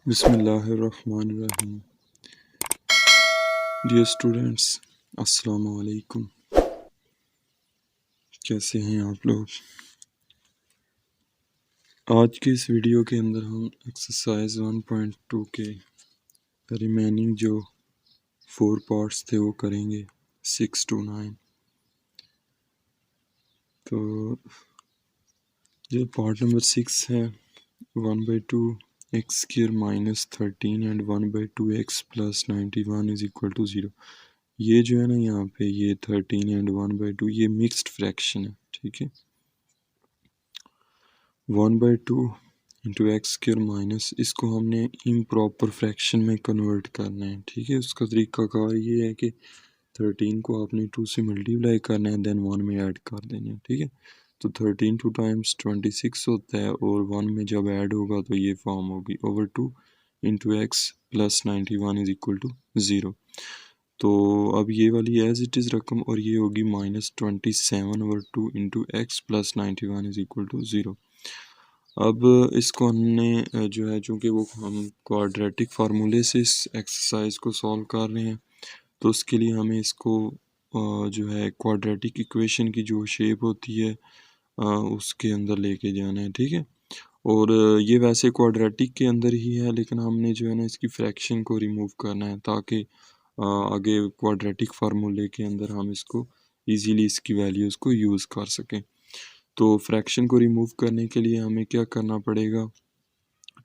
बिस्मिल्लाहिर्रहमानिर्रहीम। Dear students, अस्सलाम वालेकुम। कैसे हैं आप लोग? आज के इस वीडियो के अंदर हम एक्सरसाइज 1.2 के रिमेनिंग जो 4 पार्ट्स थे वो करेंगे 6 to 9। तो जो पार्ट नंबर 6 है 1/2 X square minus 13 and 1/2 X plus 91 is equal to 0। ये जो है ना यहाँ पे ये 13 एंड 1/2 ये मिक्स्ड फ्रैक्शन है, ठीक है। 1/2 इंटू एक्स स्क्वायर माइनस इसको हमने इम्प्रॉपर फ्रैक्शन में कन्वर्ट करना है, ठीक है। उसका तरीकाकार ये है कि 13 को आपने 2 से मल्टीप्लाई करना है, देन 1 में ऐड कर देना है, ठीक है। तो 13 2 टाइम्स 26 होता है और 1 में जब ऐड होगा तो ये फॉर्म होगी over 2 into X plus 91 is equal to 0। तो अब ये वाली एज इट इज़ रकम और ये होगी -27 over 2 into X plus 91 is equal to 0। अब इसको हमने जो है चूँकि वो हम क्वाड्रेटिक फार्मूले से इस एक्सरसाइज को सॉल्व कर रहे हैं तो उसके लिए हमें इसको जो है क्वाड्रेटिक इक्वेशन की जो शेप होती है उसके अंदर लेके जाना है, ठीक है। और ये वैसे क्वाड्रेटिक के अंदर ही है लेकिन हमने जो है ना इसकी फ्रैक्शन को रिमूव करना है ताकि आगे क्वाड्रेटिक फार्मूले के अंदर हम इसको इजीली इसकी वैल्यूज़ को यूज़ कर सकें। तो फ्रैक्शन को रिमूव करने के लिए हमें क्या करना पड़ेगा,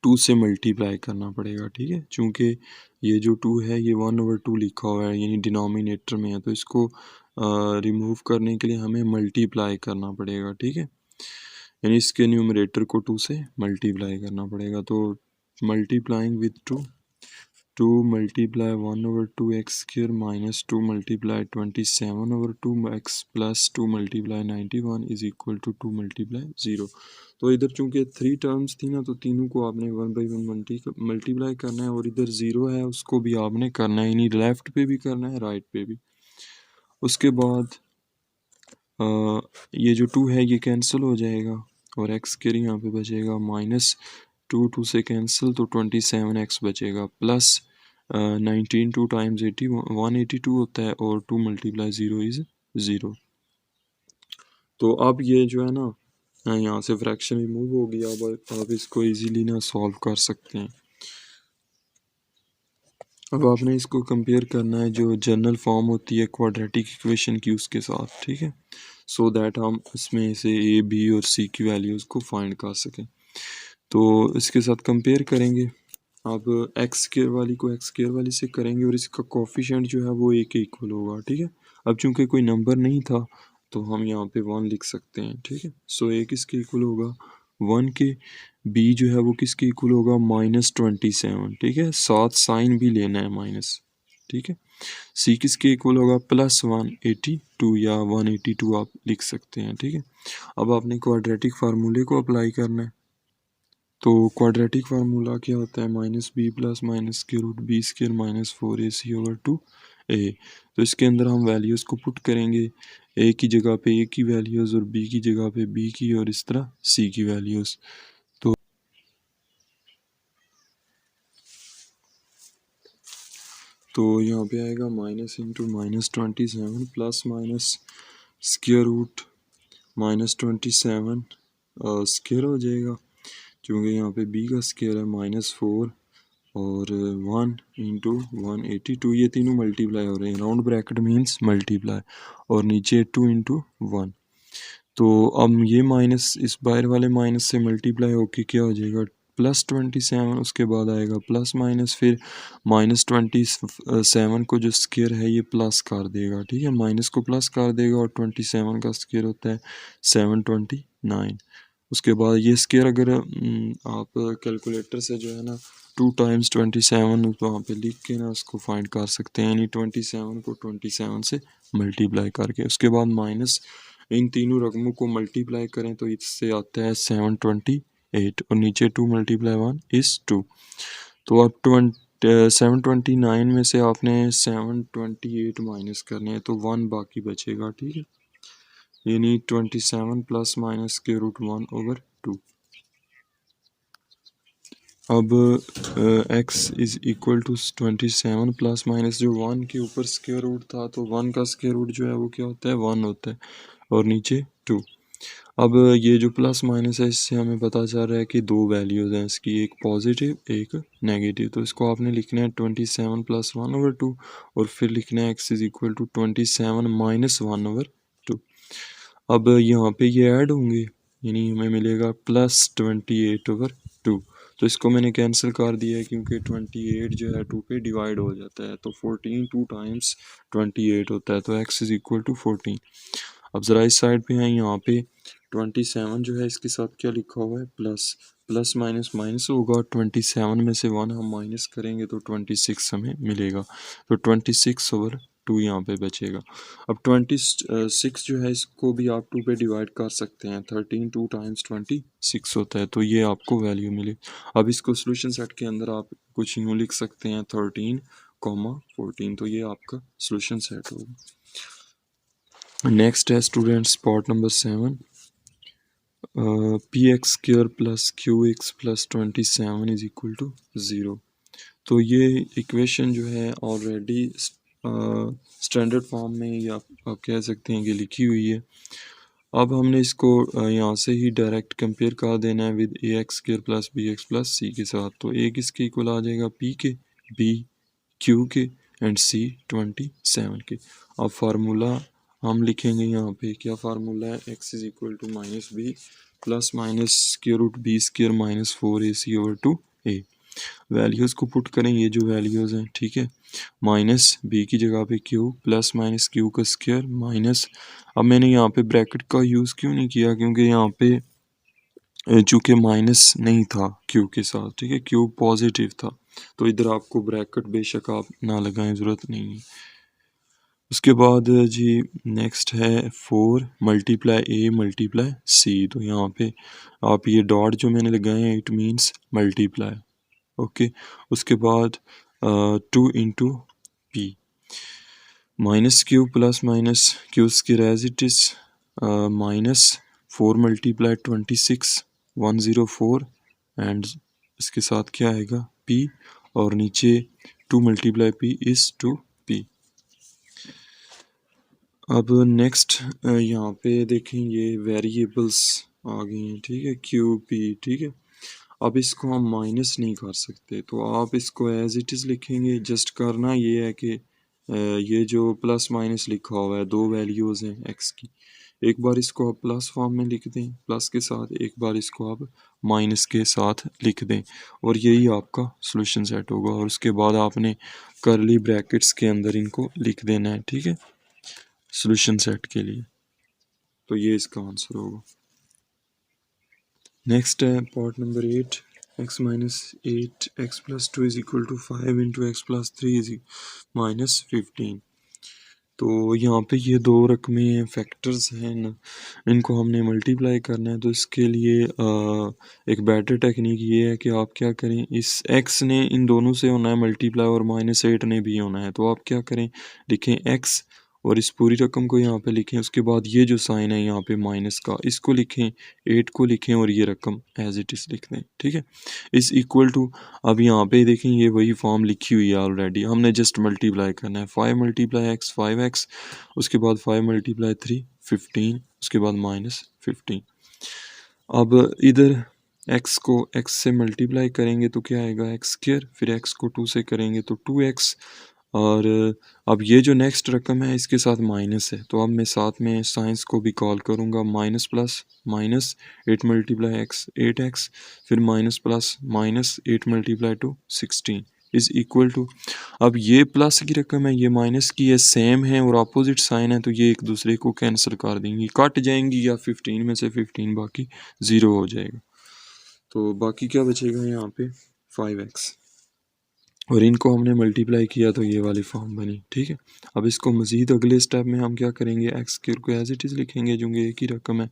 2 से मल्टीप्लाई करना पड़ेगा, ठीक है। चूँकि ये जो 2 है ये 1/2 लिखा हुआ है यानी डिनोमिनेटर में है तो इसको रिमूव करने के लिए हमें मल्टीप्लाई करना पड़ेगा, ठीक है। यानी इसके न्यूमरेटर को 2 से मल्टीप्लाई करना पड़ेगा। तो multiplying with 2 multiply 1/2 X square minus 2 multiply 27/2 X plus 2 multiply 91 is equal to 2 multiply 0। तो इधर चूंकि 3 टर्म्स थी ना तो तीनों को आपने 1/1 मल्टीप्लाई करना है और इधर 0 है उसको भी आपने करना है, यानी लेफ्ट पे भी करना है राइट पे भी। उसके बाद ये जो 2 है ये कैंसिल हो जाएगा और एक्स स्क्वायर यहाँ पे बचेगा -2 से कैंसिल तो 27x बचेगा प्लस 19 2 टाइम्स 80 182 होता है और 2 मल्टीप्लाई 0 इज 0। तो अब ये जो है ना यहाँ से फ्रैक्शन रिमूव हो गया। अब आप इसको इजीली ना सॉल्व कर सकते हैं। अब आपने इसको कंपेयर करना है जो जनरल फॉर्म होती है क्वाड्रेटिक इक्वेशन की उसके साथ, ठीक है, सो दैट हम इसमें से ए बी और सी की वैल्यूज़ को फाइंड कर सकें। तो इसके साथ कंपेयर करेंगे। अब एक्स स्क्वायर वाली को एक्स स्क्वायर वाली से करेंगे और इसका कोफिशिएंट जो है वो ए के इक्वल होगा, ठीक है। अब चूंकि कोई नंबर नहीं था तो हम यहाँ पे 1 लिख सकते हैं, ठीक है। सो ए किसके इक्वल होगा 1 के, बी जो है वो किसके इक्वल होगा -27, ठीक है, साथ साइन भी लेना है माइनस, ठीक है। सी किसके इक्वल होगा +182 या 182 आप लिख सकते हैं, ठीक है। अब आपने क्वाड्रेटिक फार्मूले को अप्लाई करना है। तो क्वाड्रेटिक फार्मूला क्या होता है -b प्लस माइनस के रूट बी स्क्वायर -4ac/2a। तो इसके अंदर हम वैल्यूज़ को पुट करेंगे, ए की जगह पे ए की वैल्यूज़ और बी की जगह पे बी की और इस तरह सी की वैल्यूज़। तो यहाँ पे आएगा minus into -27 plus minus square root -27 square हो जाएगा क्योंकि यहाँ पे b का स्क्वायर है -4 और 1 इंटू 182, ये तीनों मल्टीप्लाई हो रहे हैं, राउंड ब्रैकेट मीन्स मल्टीप्लाई, और नीचे 2 इंटू 1। तो अब ये माइनस इस बाहर वाले माइनस से मल्टीप्लाई होके क्या हो जाएगा +27, उसके बाद आएगा प्लस माइनस, फिर -27 को जो स्क्वायर है ये प्लस कर देगा, ठीक है, माइनस को प्लस कर देगा और 27 का स्क्वायर होता है 729। उसके बाद ये स्क्वायर अगर आप कैलकुलेटर से जो है ना 2 टाइम्स 27 तो वहाँ पे लिख के ना उसको फाइंड कर सकते हैं, यानी 27 को 27 से मल्टीप्लाई करके उसके बाद माइनस इन तीनों रकमों को मल्टीप्लाई करें तो इससे आता है 728 और नीचे 2 मल्टीप्लाई 1 इज़ 2। तो अब 729 में से आपने 728 माइनस करने हैं तो 1 बाकी बचेगा, ठीक है, यानी 27 प्लस माइनस के रूट 1/2। अब x is equal to 27 plus minus जो 1 के ऊपर स्क्वायर रूट था, तो 1 का स्क्वायर रूट जो है वो क्या होता है, 1 होता है, और नीचे 2। अब ये जो प्लस माइनस है, इससे हमें पता चल रहा है कि दो वैल्यूज़ हैं इसकी, एक पॉजिटिव एक नेगेटिव। तो इसको आपने लिखना है 27 प्लस 1/2, और फिर लिखना है x is equal to 27 minus 1/2। अब यहाँ पे ये ऐड होंगे, यानी हमें मिलेगा प्लस 28/2। तो इसको मैंने कैंसिल कर दिया है, क्योंकि 28 जो है 2 पे डिवाइड हो जाता है, तो 14 2 टाइम्स 28 होता है, तो x इज़ इक्वल टू 14। अब ज़रा इस साइड पे हैं, यहाँ पे 27 जो है इसके साथ क्या लिखा हुआ है, प्लस, प्लस माइनस माइनस होगा, 27 में से 1 हम माइनस करेंगे तो 26 हमें मिलेगा, तो 26/2 यहाँ पे बचेगा। अब 26 जो है इसको भी आप 2 पे डिवाइड कर सकते हैं, 13 2 टाइम्स 26 होता है, तो ये आपको वैल्यू मिली। अब इसको सोल्यूशन सेट के अंदर आप कुछ यूँ लिख सकते हैं, 13, 14, तो ये आपका सोल्यूशन सेट होगा। नेक्स्ट है students part number 7, px² plus qx plus 27 is equal to 0। तो ये इक्वेशन जो है ऑलरेडी स्टैंडर्ड फॉर्म में, या आप कह सकते हैं कि लिखी हुई है। अब हमने इसको यहाँ से ही डायरेक्ट कंपेयर कर देना है with ax² plus bx plus c के साथ। तो a किसके इक्वल आ जाएगा, p के, b q के, एंड c 27 के। अब फार्मूला हम लिखेंगे यहाँ पे, क्या फार्मूला है, x is equal to minus B plus minus square root B square minus 4ac/2a। Values को पुट करें, ये जो वैल्यूज़ हैं, ठीक है, माइनस बी की जगह पे क्यू, प्लस माइनस क्यू का स्क्वायर माइनस, अब मैंने यहाँ पे ब्रैकेट का यूज़ क्यों नहीं किया, क्योंकि यहाँ पे चूँकि माइनस नहीं था क्यू के साथ, ठीक है, क्यू पॉजिटिव था, तो इधर आपको ब्रैकेट बेशक आप ना लगाएं, ज़रूरत नहीं है। उसके बाद जी नेक्स्ट है 4 मल्टीप्लाई ए मल्टीप्लाई सी। तो यहाँ पे आप ये डॉट जो मैंने लगाए हैं, इट मीन्स मल्टीप्लाई, ओके। उसके बाद 2 into P, minus Q plus minus Q square as it is, minus 4 multiply 26 104, and इसके साथ क्या आएगा, पी, और नीचे 2 मल्टीप्लाई पी इज़ 2p। अब नेक्स्ट यहाँ पे देखें, ये वेरिएबल्स आ गई हैं, ठीक है, क्यू पी, ठीक है। अब इसको हम माइनस नहीं कर सकते, तो आप इसको एज इट इज़ लिखेंगे। जस्ट करना ये है कि ये जो प्लस माइनस लिखा हुआ है, दो वैल्यूज़ हैं एक्स की, एक बार इसको आप प्लस फॉर्म में लिख दें प्लस के साथ, एक बार इसको आप माइनस के साथ लिख दें, और यही आपका सोल्यूशन सेट होगा। और उसके बाद आपने करली ब्रैकेट्स के अंदर इनको लिख देना है, ठीक है, सोल्यूशन सेट के लिए। तो ये इसका आंसर होगा। नेक्स्ट है part number 8, x minus 8x plus 2 is equal to 5 into X plus 3 is minus 15। तो यहाँ पे ये दो रकमें हैं, फैक्टर्स हैं ना, इनको हमने मल्टीप्लाई करना है। तो इसके लिए एक बेटर टेक्निक ये है कि आप क्या करें, इस x ने इन दोनों से होना है मल्टीप्लाई, और -8 ने भी होना है। तो आप क्या करें, लिखें x, और इस पूरी रकम को यहाँ पे लिखें, उसके बाद ये जो साइन है यहाँ पे माइनस का, इसको लिखें, 8 को लिखें, और ये रकम एज इट इज़ लिख दें, ठीक है, इस इक्वल टू। अब यहाँ पे देखें, ये वही फॉर्म लिखी हुई है ऑलरेडी, हमने जस्ट मल्टीप्लाई करना है। 5 मल्टीप्लाई x 5x, उसके बाद 5 मल्टीप्लाई 3 15, उसके बाद -15। अब इधर x को x से मल्टीप्लाई करेंगे तो क्या आएगा, x², फिर x को 2 से करेंगे तो 2x, और अब ये जो नेक्स्ट रकम है इसके साथ माइनस है, तो अब मैं साथ में साइंस को भी कॉल करूँगा, minus plus minus 8 multiply x 8x, फिर minus plus minus 8 multiply 2 16 is equal to. अब ये प्लस की रकम है, ये माइनस की है, सेम है और अपोजिट साइन है, तो ये एक दूसरे को कैंसिल कर देंगी, कट जाएंगी, या 15 में से 15 बाकी 0 हो जाएगा। तो बाकी क्या बचेगा यहाँ पे 5x, और इनको हमने मल्टीप्लाई किया तो ये वाली फॉर्म बनी, ठीक है। अब इसको मज़ीद अगले स्टेप में हम क्या करेंगे, x² को एज इट इज़ लिखेंगे, जो एक ही रकम है,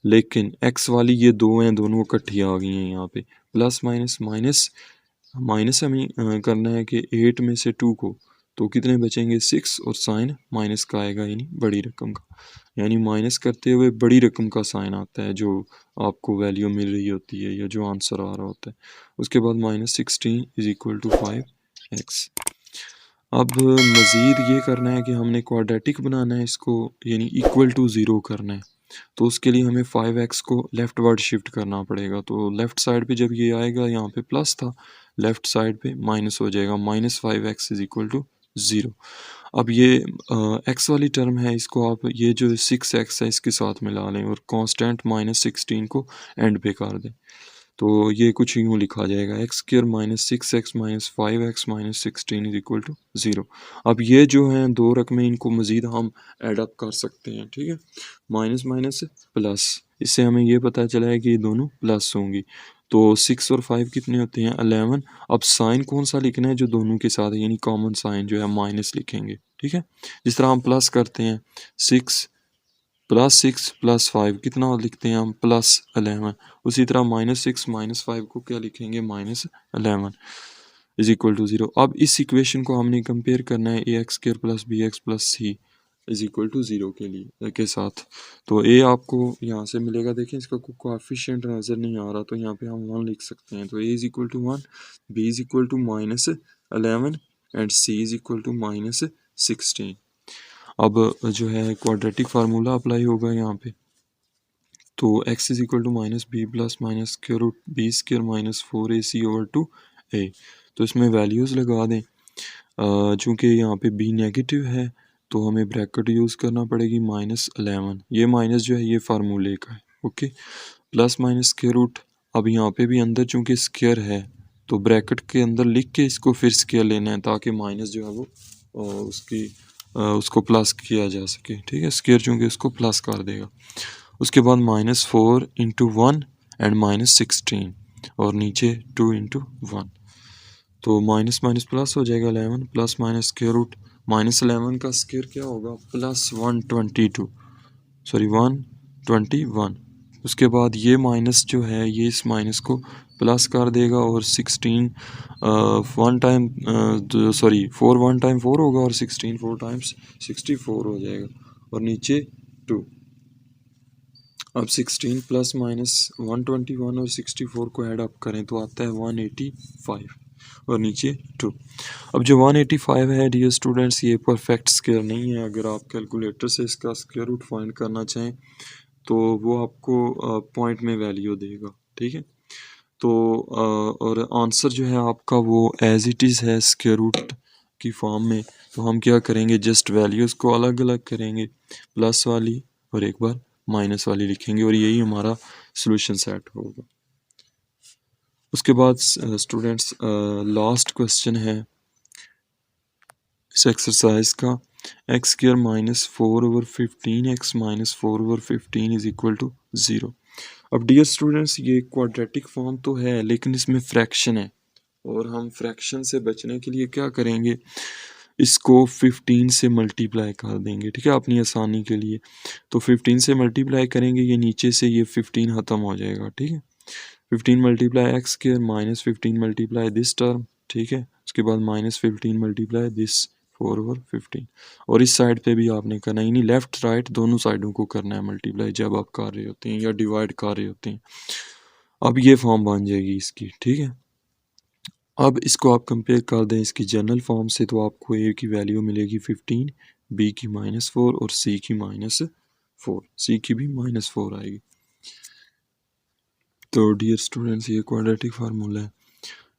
लेकिन x वाली ये दो हैं, दोनों इकट्ठी आ गई हैं यहाँ पे, प्लस माइनस माइनस, माइनस हमें करना है कि 8 में से 2 को, तो कितने बचेंगे 6 और साइन माइनस का आएगा यानी बड़ी रकम का, यानी माइनस करते हुए बड़ी रकम का साइन आता है जो आपको वैल्यू मिल रही होती है या जो आंसर आ रहा होता है। उसके बाद -16 इज इक्वल टू 5x। अब मज़ीद ये करना है कि हमने क्वाड्रेटिक बनाना है इसको, यानी इक्वल टू ज़ीरो करना है। तो उसके लिए हमें 5x को लेफ़्ट वर्ड शिफ्ट करना पड़ेगा। तो लेफ़्ट साइड पे जब ये आएगा, यहाँ पे प्लस था, लेफ़्ट साइड पे माइनस हो जाएगा, -5x इज इक्वल टू 0। अब ये x वाली टर्म है, इसको आप ये जो 6x है इसके साथ मिला लें और कांस्टेंट -16 को एंड पे कर दें। तो ये कुछ यूँ लिखा जाएगा x² -6x -5x -16 is equal to 0। अब ये जो हैं दो रकमें, इनको मज़ीद हम एडअप कर सकते हैं, ठीक है, माइनस माइनस प्लस। इससे हमें ये पता चला है कि ये दोनों प्लस होंगी। तो 6 और 5 कितने होते हैं 11। अब साइन कौन सा लिखना है जो दोनों के साथ है, यानी कॉमन साइन जो है माइनस लिखेंगे, ठीक है। जिस तरह हम प्लस करते हैं 6 + 5 कितना लिखते हैं हम +11। उसी तरह -6 -5 को क्या लिखेंगे -11 इज इक्वल टू 0। अब इस इक्वेशन को हमने कंपेयर करना है ax² + bx + c is equal to 0 के लिए के साथ। तो a आपको यहाँ से मिलेगा, देखें इसका कोई कोएफिशिएंट नज़र नहीं आ रहा, तो यहाँ पे हम 1 लिख सकते हैं। तो a is equal to 1, b is equal to -11 and c is equal to -16। अब जो है क्वाड्रेटिक फार्मूला अप्लाई होगा यहाँ पे। तो x is equal to -b plus -b² -4ac/2a। तो इसमें वैल्यूज़ लगा दें। चूँकि यहाँ पे b नेगेटिव है तो हमें ब्रैकेट यूज़ करना पड़ेगी -11। ये माइनस जो है ये फार्मूले का है, okay, plus minus square root. अब यहाँ पे भी अंदर चूँकि स्क्वायर है तो ब्रैकेट के अंदर लिख के इसको फिर स्क्वायर लेना है ताकि माइनस जो है वो उसको प्लस किया जा सके, ठीक है। स्क्वायर चूँकि उसको प्लस कर देगा। उसके बाद -4 × 1 एंड -16 और नीचे 2 × 1। तो माइनस माइनस प्लस हो जाएगा 11 प्लस माइनस स्क्वायर रूट -11 का स्क्वायर क्या होगा +122 सॉरी 121। उसके बाद ये माइनस जो है ये इस माइनस को प्लस कर देगा और 16 4 1 टाइम 4 होगा और 16 4 टाइम्स 64 हो जाएगा और नीचे 2। अब 16 प्लस माइनस 121 और 64 को ऐड अप करें तो आता है 185 और नीचे 2। अब जो 185 है डियर स्टूडेंट्स ये परफेक्ट स्क्वायर नहीं है। अगर आप कैलकुलेटर से इसका स्क्वायर रूट फाइंड करना चाहें तो वो आपको पॉइंट में वैल्यू देगा, ठीक है। तो और आंसर जो है आपका वो एज इट इज़ है स्क्वायर रूट की फॉर्म में। तो हम क्या करेंगे, जस्ट वैल्यूज़ को अलग अलग करेंगे, प्लस वाली और एक बार माइनस वाली लिखेंगे और यही हमारा सोल्यूशन सेट होगा। उसके बाद स्टूडेंट्स लास्ट क्वेश्चन है इस एक्सरसाइज का, x² -4/15 x -4/15 is equal to 0। अब डियर स्टूडेंट्स ये क्वाड्रेटिक फॉर्म तो है लेकिन इसमें फ्रैक्शन है और हम फ्रैक्शन से बचने के लिए क्या करेंगे, इसको 15 से मल्टीप्लाई कर देंगे, ठीक है, अपनी आसानी के लिए। तो 15 से मल्टीप्लाई करेंगे, ये नीचे से ये 15 ख़त्म हो जाएगा, ठीक है। 15 multiply x² -15 multiply this term, ठीक है। उसके बाद -15 मल्टीप्लाई दिस 4/15 और इस साइड पे भी आपने करना है, यानी लेफ़्ट राइट दोनों साइडों को करना है मल्टीप्लाई जब आप कर रहे होते हैं या डिवाइड कर रहे होते हैं। अब ये फॉर्म बन जाएगी इसकी, ठीक है। अब इसको आप कंपेयर कर दें इसकी जनरल फॉर्म से तो आपको a की वैल्यू मिलेगी 15, b की -4 और c की -4, c की भी -4 आएगी। तो डियर स्टूडेंट्स ये क्वाड्रेटिक फार्मूला है,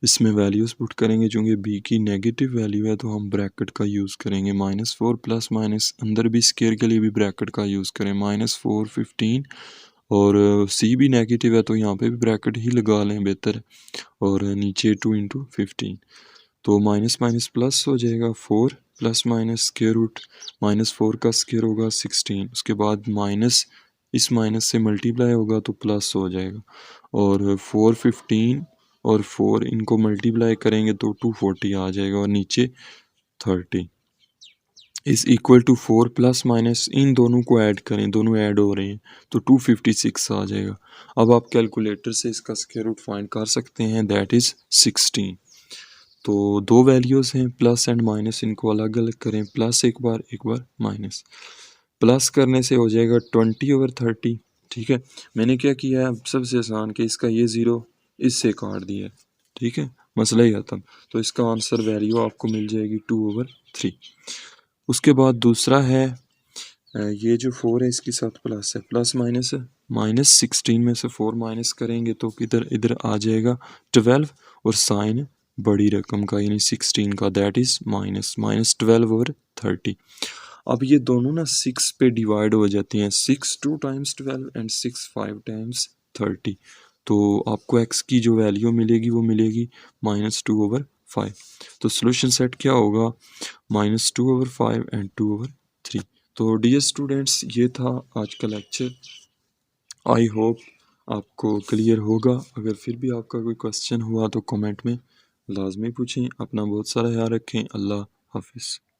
इसमें वैल्यूज़ पुट करेंगे। चूँकि b की नेगेटिव वैल्यू है तो हम ब्रैकेट का यूज़ करेंगे, -4 प्लस माइनस अंदर भी स्क्वायर के लिए भी ब्रैकेट का यूज़ करें, -4 15 और c भी नेगेटिव है तो यहाँ पे भी ब्रैकेट ही लगा लें बेहतर है और नीचे 2 × 15। तो माइनस माइनस प्लस हो जाएगा 4 प्लस माइनस स्क्वायर रूट -4 का स्क्वायर होगा 16। उसके बाद माइनस इस माइनस से मल्टीप्लाई होगा तो प्लस हो जाएगा और 4 15 और 4 इनको मल्टीप्लाई करेंगे तो 240 आ जाएगा और नीचे 30 इस इक्वल टू 4 प्लस माइनस इन दोनों को ऐड करें, दोनों ऐड हो रहे हैं तो 256 आ जाएगा। अब आप कैलकुलेटर से इसका स्क्वायर रूट फाइंड कर सकते हैं, दैट इज़ 16। तो दो वैल्यूज़ हैं प्लस एंड माइनस, इनको अलग अलग करें, प्लस एक बार माइनस। प्लस करने से हो जाएगा 20/30, ठीक है। मैंने क्या किया है, सबसे आसान कि इसका ये ज़ीरो इससे काट दिया है, ठीक है, मसला ही खत्म। तो इसका आंसर वैल्यू आपको मिल जाएगी 2/3। उसके बाद दूसरा है ये जो 4 है इसके साथ प्लस है, प्लस माइनस है, -16 में से 4 माइनस करेंगे तो किधर इधर आ जाएगा 12, और साइन बड़ी रकम का यानी 16 का, दैट इज़ -12/30। अब ये दोनों ना 6 पे डिवाइड हो जाती हैं, 6 2 टाइम्स 12 एंड 6 5 टाइम्स 30। तो आपको x की जो वैल्यू मिलेगी वो मिलेगी -2/5। तो सोल्यूशन सेट क्या होगा, -2/5 एंड 2/3। तो डियर स्टूडेंट्स, ये था आज का लेक्चर। आई होप आपको क्लियर होगा। अगर फिर भी आपका कोई क्वेश्चन हुआ तो कमेंट में लाजमी पूछें। अपना बहुत सारा ख्याल रखें। अल्लाह हाफिज़।